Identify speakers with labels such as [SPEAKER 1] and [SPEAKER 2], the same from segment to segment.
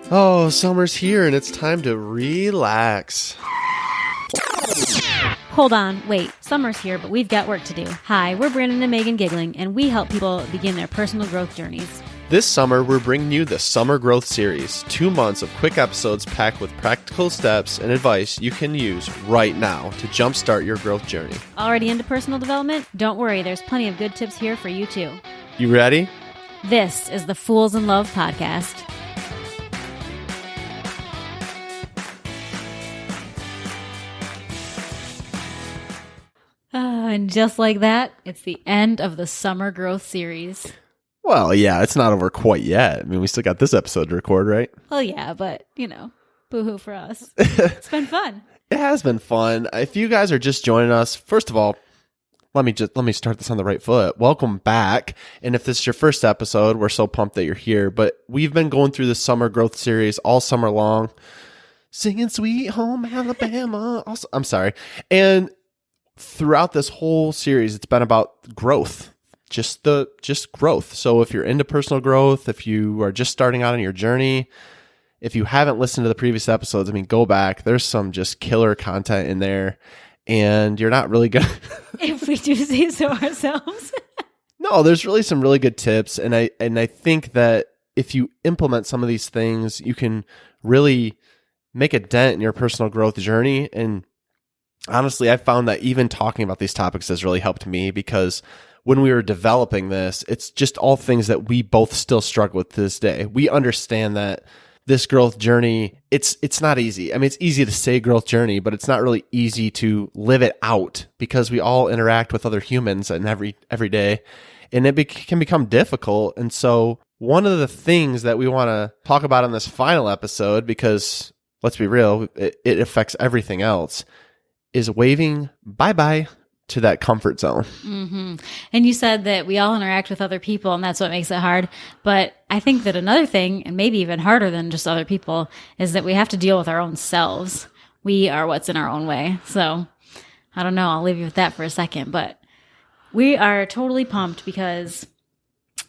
[SPEAKER 1] Oh, summer's here and it's time to relax.
[SPEAKER 2] Hold on, wait. Summer's here, but we've got work to do. Hi, we're Brandon and Megan Giggling, and we help people begin their personal growth journeys.
[SPEAKER 1] This summer, we're bringing you the Summer Growth Series, 2 months of quick episodes packed with practical steps and advice you can use right now to jumpstart your growth journey.
[SPEAKER 2] Already into personal development? Don't worry, there's plenty of good tips here for you too.
[SPEAKER 1] You ready?
[SPEAKER 2] This is the Fools in Love podcast. And just like that, it's the end of the Summer Growth Series.
[SPEAKER 1] Well, yeah, it's not over quite yet. I mean, we still got this episode to record, right?
[SPEAKER 2] Well, yeah, but, boo-hoo for us. It's been fun.
[SPEAKER 1] It has been fun. If you guys are just joining us, first of all, let me start this on the right foot. Welcome back. And if this is your first episode, we're so pumped that you're here. But we've been going through the Summer Growth Series all summer long, singing Sweet Home Alabama. Also, I'm sorry. And throughout this whole series, it's been about growth, just growth. So if you're into personal growth, if you are just starting out on your journey, if you haven't listened to the previous episodes, go back. There's some just killer content in there, and you're not really gonna.
[SPEAKER 2] If we do say so ourselves.
[SPEAKER 1] No, there's really some really good tips, and I think that if you implement some of these things, you can really make a dent in your personal growth journey. And honestly, I found that even talking about these topics has really helped me, because when we were developing this, it's just all things that we both still struggle with to this day. We understand that this growth journey, it's not easy. It's easy to say growth journey, but it's not really easy to live it out, because we all interact with other humans and every day, and it can become difficult. And so one of the things that we want to talk about in this final episode, because let's be real, it affects everything else, is waving bye-bye to that comfort zone.
[SPEAKER 2] Mm-hmm. And you said that we all interact with other people, and that's what makes it hard. But I think that another thing, and maybe even harder than just other people, is that we have to deal with our own selves. We are what's in our own way. So I don't know. I'll leave you with that for a second. But we are totally pumped, because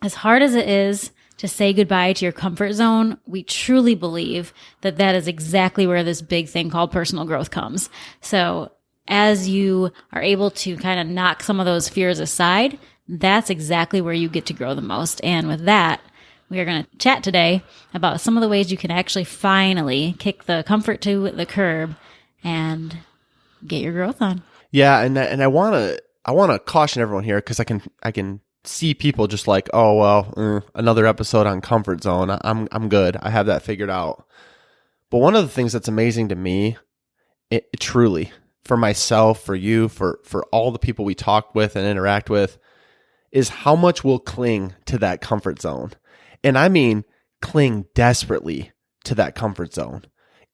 [SPEAKER 2] as hard as it is to say goodbye to your comfort zone, we truly believe that that is exactly where this big thing called personal growth comes. So as you are able to kind of knock some of those fears aside, that's exactly where you get to grow the most. And with that, we are going to chat today about some of the ways you can actually finally kick the comfort to the curb and get your growth on.
[SPEAKER 1] Yeah, and I want to caution everyone here, because I can see people just like, oh well, another episode on comfort zone. I'm good. I have that figured out. But one of the things that's amazing to me, it truly, for myself, for you, for all the people we talk with and interact with, is how much we'll cling to that comfort zone. And I mean, cling desperately to that comfort zone,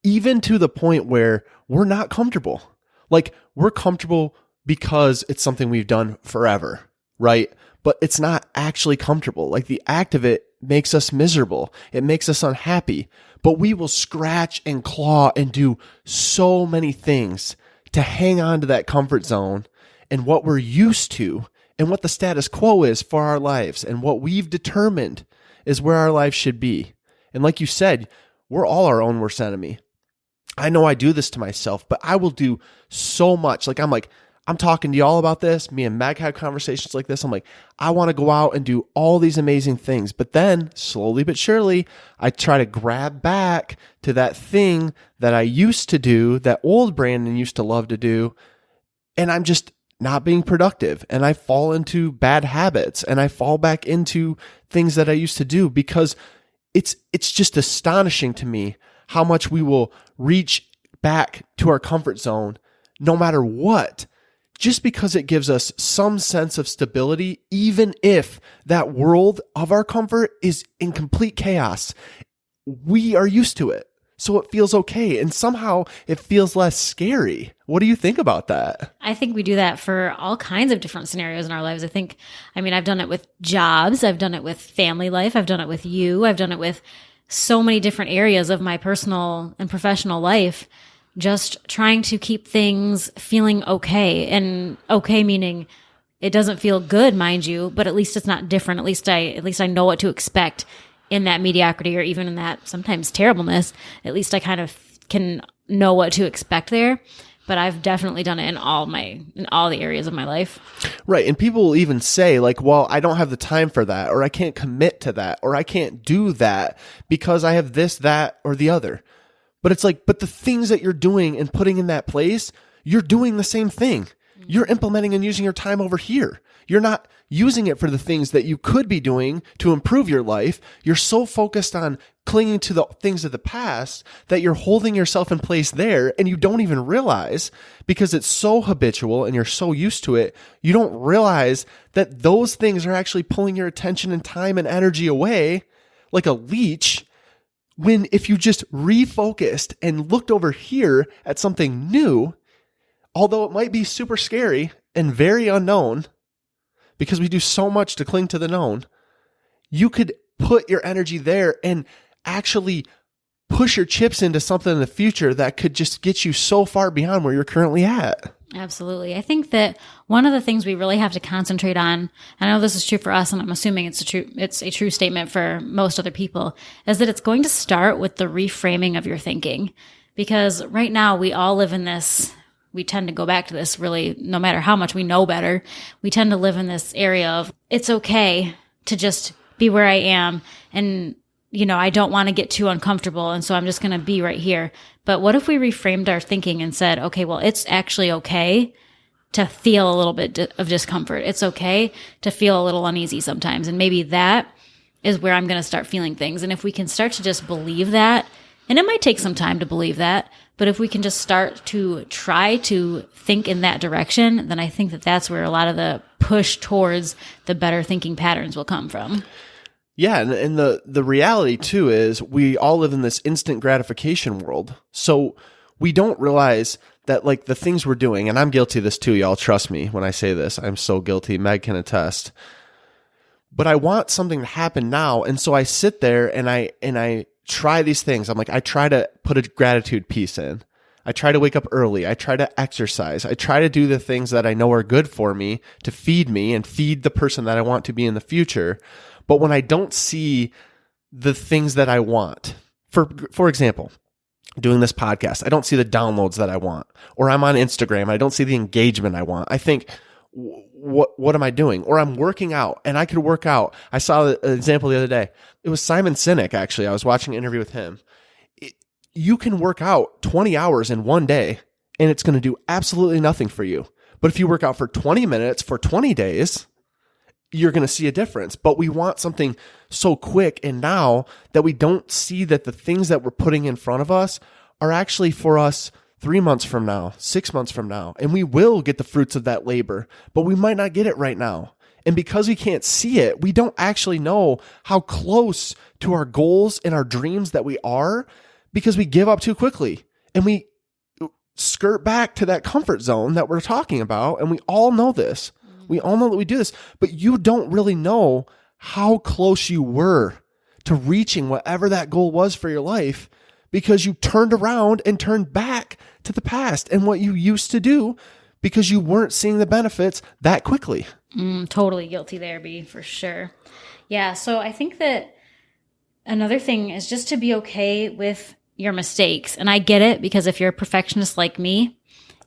[SPEAKER 1] even to the point where we're not comfortable. Like, we're comfortable because it's something we've done forever, right? But it's not actually comfortable. Like, the act of it makes us miserable. It makes us unhappy. But we will scratch and claw and do so many things to hang on to that comfort zone and what we're used to and what the status quo is for our lives and what we've determined is where our lives should be. And like you said, we're all our own worst enemy. I know I do this to myself, but I will do so much. I'm talking to y'all about this. Me and Meg have conversations like this. I'm like, I want to go out and do all these amazing things. But then, slowly but surely, I try to grab back to that thing that I used to do, that old Brandon used to love to do, and I'm just not being productive. And I fall into bad habits, and I fall back into things that I used to do, because it's just astonishing to me how much we will reach back to our comfort zone no matter what, just because it gives us some sense of stability, even if that world of our comfort is in complete chaos. We are used to it, so it feels okay, and somehow it feels less scary. What do you think about that?
[SPEAKER 2] I think we do that for all kinds of different scenarios in our lives. I've done it with jobs. I've done it with family life. I've done it with you. I've done it with so many different areas of my personal and professional life. Just trying to keep things feeling okay, and okay meaning it doesn't feel good, mind you, but at least it's not different. At least I know what to expect. in that mediocrity or even in that sometimes terribleness, at least I kind of can know what to expect there. But I've definitely done it in all the areas of my life.
[SPEAKER 1] Right. And people will even say like, well, I don't have the time for that, or I can't commit to that, or I can't do that because I have this, that, or the other. But it's like, but the things that you're doing and putting in that place, you're doing the same thing. You're implementing and using your time over here. You're not using it for the things that you could be doing to improve your life. You're so focused on clinging to the things of the past that you're holding yourself in place there, and you don't even realize, because it's so habitual and you're so used to it, you don't realize that those things are actually pulling your attention and time and energy away like a leech. When if you just refocused and looked over here at something new, although it might be super scary and very unknown, because we do so much to cling to the known, you could put your energy there and actually push your chips into something in the future that could just get you so far beyond where you're currently at.
[SPEAKER 2] Absolutely. I think that one of the things we really have to concentrate on, I know this is true for us, and I'm assuming it's a true statement for most other people, is that it's going to start with the reframing of your thinking. Because right now we all live in this, we tend to go back to this really, no matter how much we know better, we tend to live in this area of it's okay to just be where I am, and I don't want to get too uncomfortable, and so I'm just going to be right here. But what if we reframed our thinking and said, okay, well, it's actually okay to feel a little bit of discomfort. It's okay to feel a little uneasy sometimes. And maybe that is where I'm going to start feeling things. And if we can start to just believe that, and it might take some time to believe that, but if we can just start to try to think in that direction, then I think that that's where a lot of the push towards the better thinking patterns will come from.
[SPEAKER 1] Yeah, and the reality too is we all live in this instant gratification world. So we don't realize that like the things we're doing, and I'm guilty of this too, y'all, trust me when I say this. I'm so guilty. Meg can attest. But I want something to happen now, and so I sit there and I try these things. I'm like, I try to put a gratitude piece in. I try to wake up early. I try to exercise. I try to do the things that I know are good for me to feed me and feed the person that I want to be in the future. But when I don't see the things that I want, for example, doing this podcast, I don't see the downloads that I want, or I'm on Instagram, I don't see the engagement I want. I think, what am I doing? Or I'm working out, and I could work out. I saw an example the other day. It was Simon Sinek, actually. I was watching an interview with him. You can work out 20 hours in one day, and it's going to do absolutely nothing for you. But if you work out for 20 minutes for 20 days, you're going to see a difference. But we want something so quick and now that we don't see that the things that we're putting in front of us are actually for us 3 months from now, 6 months from now. And we will get the fruits of that labor, but we might not get it right now. And because we can't see it, we don't actually know how close to our goals and our dreams that we are, because we give up too quickly and we skirt back to that comfort zone that we're talking about. And we all know this. We all know that we do this, but you don't really know how close you were to reaching whatever that goal was for your life, because you turned around and turned back to the past and what you used to do because you weren't seeing the benefits that quickly.
[SPEAKER 2] Totally guilty there, B, for sure. Yeah, so I think that another thing is just to be okay with your mistakes. And I get it, because if you're a perfectionist like me,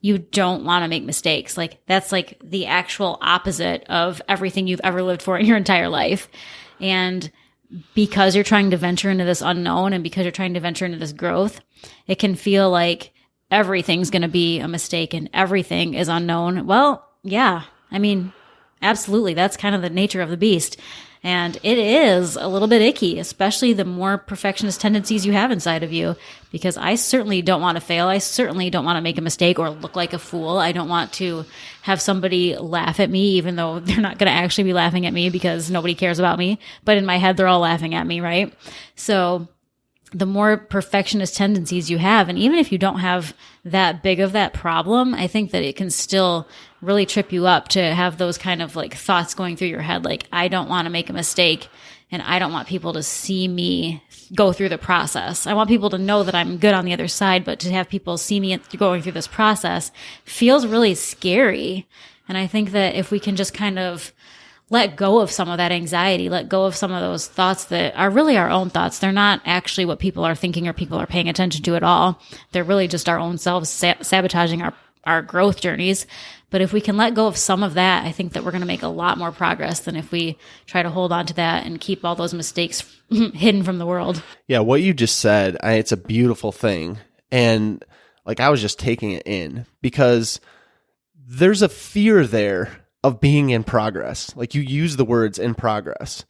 [SPEAKER 2] you don't want to make mistakes. Like that's like the actual opposite of everything you've ever lived for in your entire life. And because you're trying to venture into this unknown, and because you're trying to venture into this growth, it can feel like everything's going to be a mistake and everything is unknown. Well, yeah, I mean, absolutely. That's kind of the nature of the beast. And it is a little bit icky, especially the more perfectionist tendencies you have inside of you, because I certainly don't want to fail. I certainly don't want to make a mistake or look like a fool. I don't want to have somebody laugh at me, even though they're not going to actually be laughing at me because nobody cares about me. But in my head, they're all laughing at me, right? So the more perfectionist tendencies you have, and even if you don't have that big of that problem, I think that it can still really trip you up to have those kind of like thoughts going through your head. Like, I don't want to make a mistake, and I don't want people to see me go through the process. I want people to know that I'm good on the other side, but to have people see me going through this process feels really scary. And I think that if we can just kind of let go of some of that anxiety, let go of some of those thoughts that are really our own thoughts. They're not actually what people are thinking or people are paying attention to at all. They're really just our own selves sabotaging our growth journeys. But if we can let go of some of that, I think that we're going to make a lot more progress than if we try to hold on to that and keep all those mistakes hidden from the world.
[SPEAKER 1] Yeah, what you just said, it's a beautiful thing. And like I was just taking it in because there's a fear there of being in progress. Like you use the words in progress,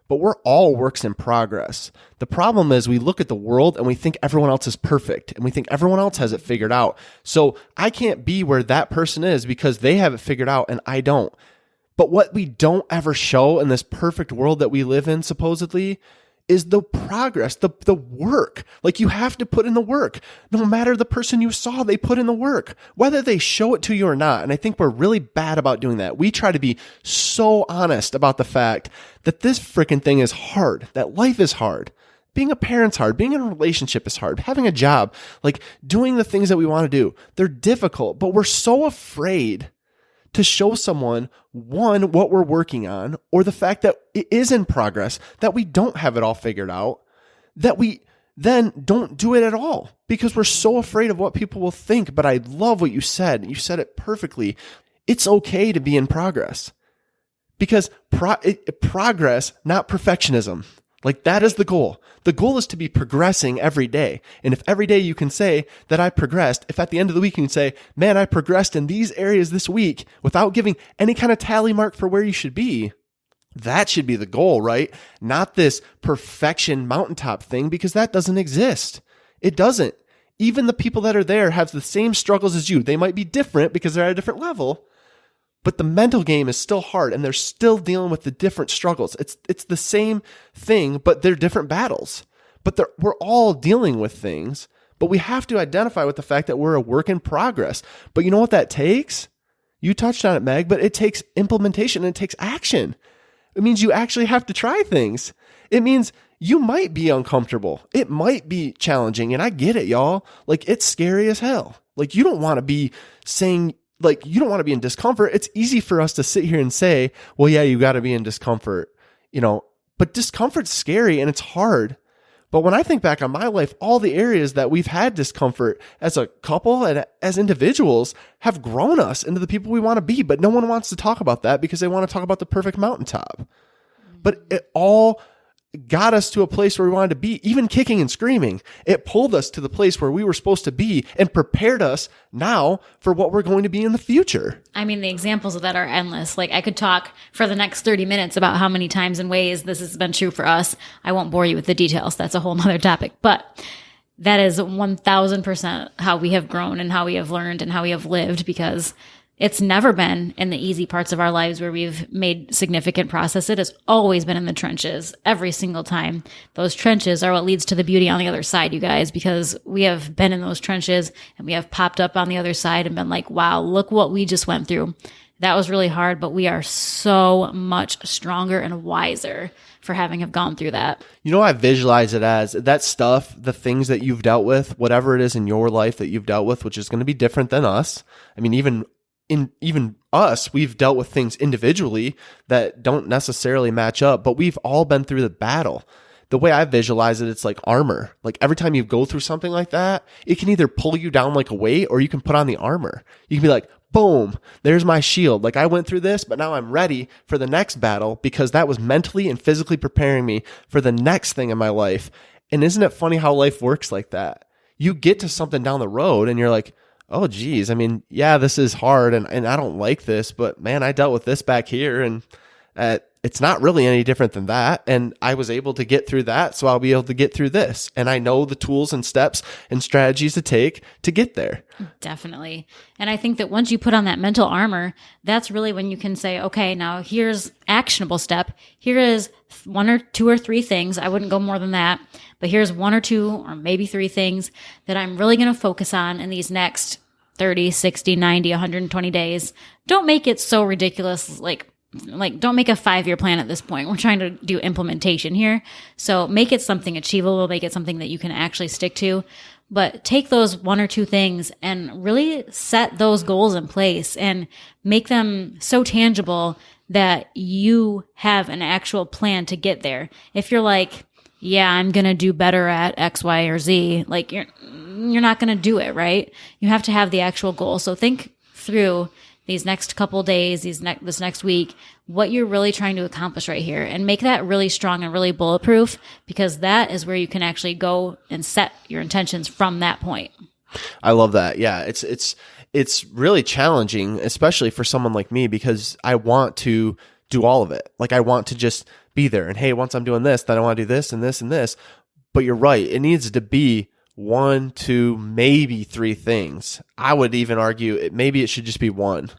[SPEAKER 1] but we're all works in progress. The problem is we look at the world and we think everyone else is perfect and we think everyone else has it figured out. So I can't be where that person is because they have it figured out and I don't. But what we don't ever show in this perfect world that we live in, supposedly, is the progress, the work. Like you have to put in the work. No matter the person you saw, they put in the work, whether they show it to you or not. And I think we're really bad about doing that. We try to be so honest about the fact that this freaking thing is hard, that life is hard. Being a parent's hard. Being in a relationship is hard. Having a job, like doing the things that we want to do, they're difficult, but we're so afraid to show someone, one, what we're working on, or the fact that it is in progress, that we don't have it all figured out, that we then don't do it at all because we're so afraid of what people will think. But I love what you said. You said it perfectly. It's okay to be in progress because progress, not perfectionism. Like that is the goal. The goal is to be progressing every day. And if every day you can say that I progressed, if at the end of the week you can say, man, I progressed in these areas this week without giving any kind of tally mark for where you should be, that should be the goal, right? Not this perfection mountaintop thing because that doesn't exist. It doesn't. Even the people that are there have the same struggles as you. They might be different because they're at a different level. But the mental game is still hard and they're still dealing with the different struggles. It's the same thing, but they're different battles. But we're all dealing with things, but we have to identify with the fact that we're a work in progress. But you know what that takes? You touched on it, Meg, but it takes implementation and it takes action. It means you actually have to try things. It means you might be uncomfortable. It might be challenging. And I get it, y'all. Like it's scary as hell. Like you don't want to be saying, like, you don't want to be in discomfort. It's easy for us to sit here and say, well, yeah, you got to be in discomfort, but discomfort's scary and it's hard. But when I think back on my life, all the areas that we've had discomfort as a couple and as individuals have grown us into the people we want to be. But no one wants to talk about that because they want to talk about the perfect mountaintop. But it all got us to a place where we wanted to be, even kicking and screaming. It pulled us to the place where we were supposed to be and prepared us now for what we're going to be in the future.
[SPEAKER 2] I mean, the examples of that are endless. Like I could talk for the next 30 minutes about how many times and ways this has been true for us. I won't bore you with the details. That's a whole nother topic, but that is 1000% how we have grown and how we have learned and how we have lived, because it's never been in the easy parts of our lives where we've made significant progress. It has always been in the trenches every single time. Those trenches are what leads to the beauty on the other side, you guys, because we have been in those trenches and we have popped up on the other side and been like, wow, look what we just went through. That was really hard, but we are so much stronger and wiser for having have gone through that.
[SPEAKER 1] I visualize it as that stuff, the things that you've dealt with, whatever it is in your life that you've dealt with, which is going to be different than us. I mean, even us, we've dealt with things individually that don't necessarily match up, but we've all been through the battle. The way I visualize it, it's like armor. Like every time you go through something like that, it can either pull you down like a weight or you can put on the armor. You can be like, boom, there's my shield. Like I went through this, but now I'm ready for the next battle because that was mentally and physically preparing me for the next thing in my life. And isn't it funny how life works like that? You get to something down the road and you're like, oh, geez, I mean, yeah, this is hard and I don't like this, but man, I dealt with this back here and it's not really any different than that. And I was able to get through that, so I'll be able to get through this. And I know the tools and steps and strategies to take to get there.
[SPEAKER 2] Definitely. And I think that once you put on that mental armor, that's really when you can say, okay, now here's actionable step. Here is 1 or 2 or 3 things. I wouldn't go more than that, but here's 1 or 2 or maybe 3 things that I'm really going to focus on in these next 30, 60, 90, 120 days. Don't make it so ridiculous. Like don't make a 5-year plan at this point. We're trying to do implementation here. So make it something achievable, make it something that you can actually stick to. But take those 1 or 2 things and really set those goals in place and make them so tangible that you have an actual plan to get there. If you're like, yeah, I'm going to do better at X, Y, or Z, like you're not going to do it, right? You have to have the actual goal. So think through these next couple days, this next week, what you're really trying to accomplish right here, and make that really strong and really bulletproof, because that is where you can actually go and set your intentions from that point.
[SPEAKER 1] I love that. Yeah, it's really challenging, especially for someone like me, because I want to do all of it. Like I want to just be there, and hey, once I'm doing this, then I want to do this and this and this. But you're right. It needs to be 1, 2, maybe 3 things. I would even argue maybe it should just be 1.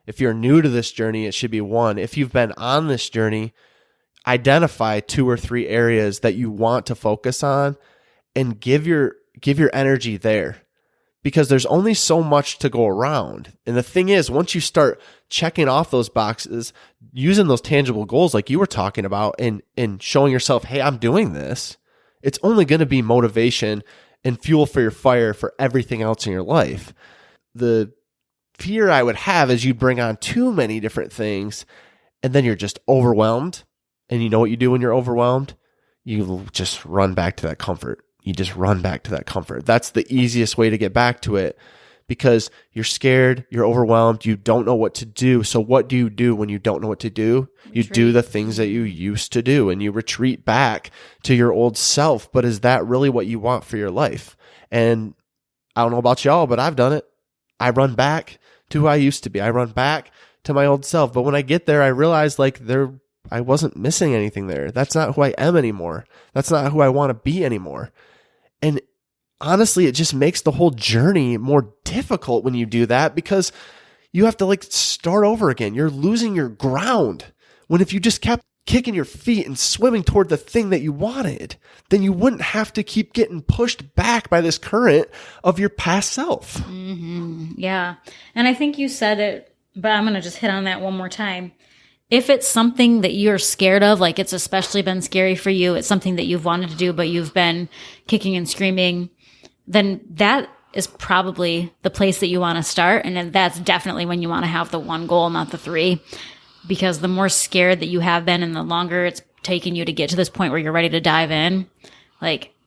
[SPEAKER 1] If you're new to this journey, it should be 1. If you've been on this journey, identify 2 or 3 areas that you want to focus on and give your energy there, because there's only so much to go around. And the thing is, once you start checking off those boxes, using those tangible goals like you were talking about, and showing yourself, hey, I'm doing this, it's only going to be motivation and fuel for your fire for everything else in your life. The fear I would have is you bring on too many different things, and then you're just overwhelmed. And you know what you do when you're overwhelmed? You just run back to that comfort. You just run back to that comfort. That's the easiest way to get back to it, because you're scared, you're overwhelmed, you don't know what to do. So what do you do when you don't know what to do? You do the things that you used to do, and you retreat back to your old self. But is that really what you want for your life? And I don't know about y'all, but I've done it. I run back to who I used to be. I run back to my old self. But when I get there, I realize I wasn't missing anything there. That's not who I am anymore. That's not who I want to be anymore. And honestly, it just makes the whole journey more difficult when you do that, because you have to start over again. You're losing your ground. When if you just kept kicking your feet and swimming toward the thing that you wanted, then you wouldn't have to keep getting pushed back by this current of your past self.
[SPEAKER 2] Mm-hmm. Yeah. And I think you said it, but I'm going to just hit on that one more time. If it's something that you're scared of, like it's especially been scary for you, it's something that you've wanted to do, but you've been kicking and screaming, then that is probably the place that you want to start. And then that's definitely when you want to have the 1 goal, not the 3, because the more scared that you have been and the longer it's taken you to get to this point where you're ready to dive in,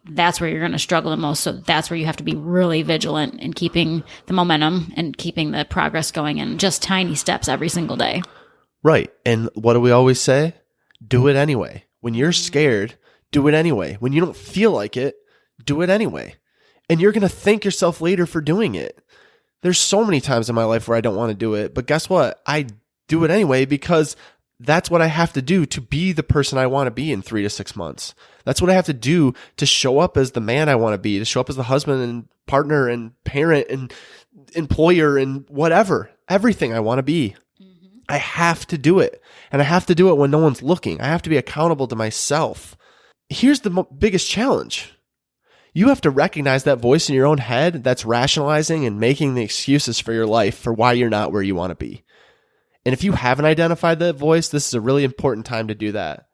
[SPEAKER 2] that's where you're going to struggle the most. So that's where you have to be really vigilant in keeping the momentum and keeping the progress going in just tiny steps every single day.
[SPEAKER 1] Right. And what do we always say? Do it anyway. When you're scared, do it anyway. When you don't feel like it, do it anyway. And you're going to thank yourself later for doing it. There's so many times in my life where I don't want to do it, but guess what? I do it anyway, because that's what I have to do to be the person I want to be in 3 to 6 months. That's what I have to do to show up as the man I want to be, to show up as the husband and partner and parent and employer and whatever, everything I want to be. I have to do it. And I have to do it when no one's looking. I have to be accountable to myself. Here's the biggest challenge. You have to recognize that voice in your own head that's rationalizing and making the excuses for your life for why you're not where you want to be. And if you haven't identified that voice, this is a really important time to do that.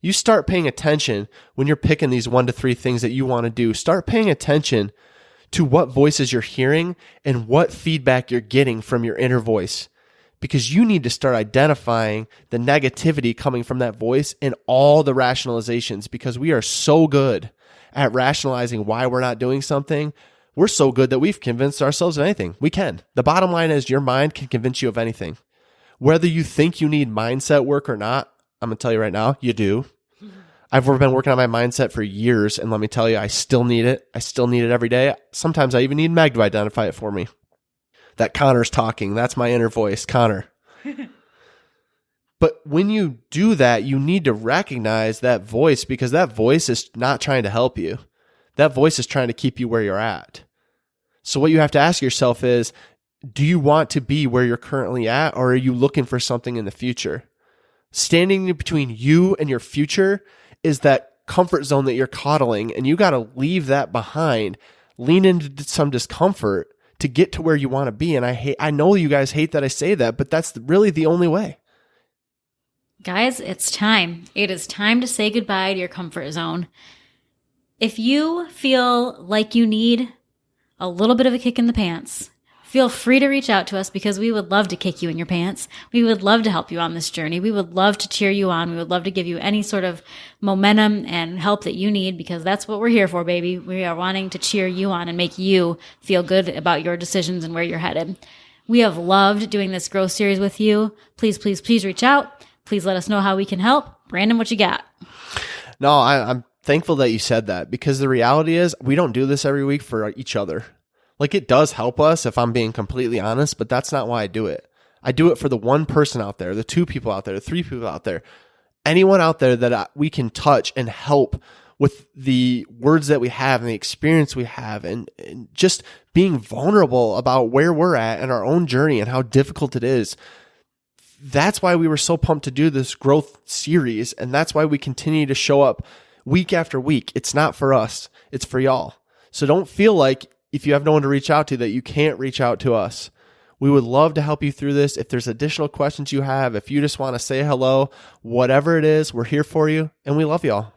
[SPEAKER 1] You start paying attention when you're picking these 1 to 3 things that you want to do. Start paying attention to what voices you're hearing and what feedback you're getting from your inner voice. Because you need to start identifying the negativity coming from that voice and all the rationalizations, because we are so good at rationalizing why we're not doing something. We're so good that we've convinced ourselves of anything. We can. The bottom line is your mind can convince you of anything. Whether you think you need mindset work or not, I'm going to tell you right now, you do. I've been working on my mindset for years, and let me tell you, I still need it. I still need it every day. Sometimes I even need Meg to identify it for me. That Connor's talking. That's my inner voice, Connor. But when you do that, you need to recognize that voice, because that voice is not trying to help you. That voice is trying to keep you where you're at. So what you have to ask yourself is, do you want to be where you're currently at, or are you looking for something in the future? Standing between you and your future is that comfort zone that you're coddling, and you got to leave that behind. Lean into some discomfort to get to where you want to be. And I know you guys hate that I say that, but that's really the only way.
[SPEAKER 2] Guys, it's time. It is time to say goodbye to your comfort zone. If you feel like you need a little bit of a kick in the pants, feel free to reach out to us because we would love to kick you in your pants. We would love to help you on this journey. We would love to cheer you on. We would love to give you any sort of momentum and help that you need because that's what we're here for, baby. We are wanting to cheer you on and make you feel good about your decisions and where you're headed. We have loved doing this growth series with you. Please, please, please reach out. Please let us know how we can help. Brandon, what you got?
[SPEAKER 1] No, I'm thankful that you said that because the reality is we don't do this every week for each other. Like it does help us if I'm being completely honest, but that's not why I do it. I do it for the one person out there, the two people out there, the three people out there, anyone out there that we can touch and help with the words that we have and the experience we have and just being vulnerable about where we're at in our own journey and how difficult it is. That's why we were so pumped to do this growth series. And that's why we continue to show up week after week. It's not for us. It's for y'all. So don't feel like if you have no one to reach out to that you can't reach out to us. We would love to help you through this. If there's additional questions you have, if you just want to say hello, whatever it is, we're here for you and we love y'all.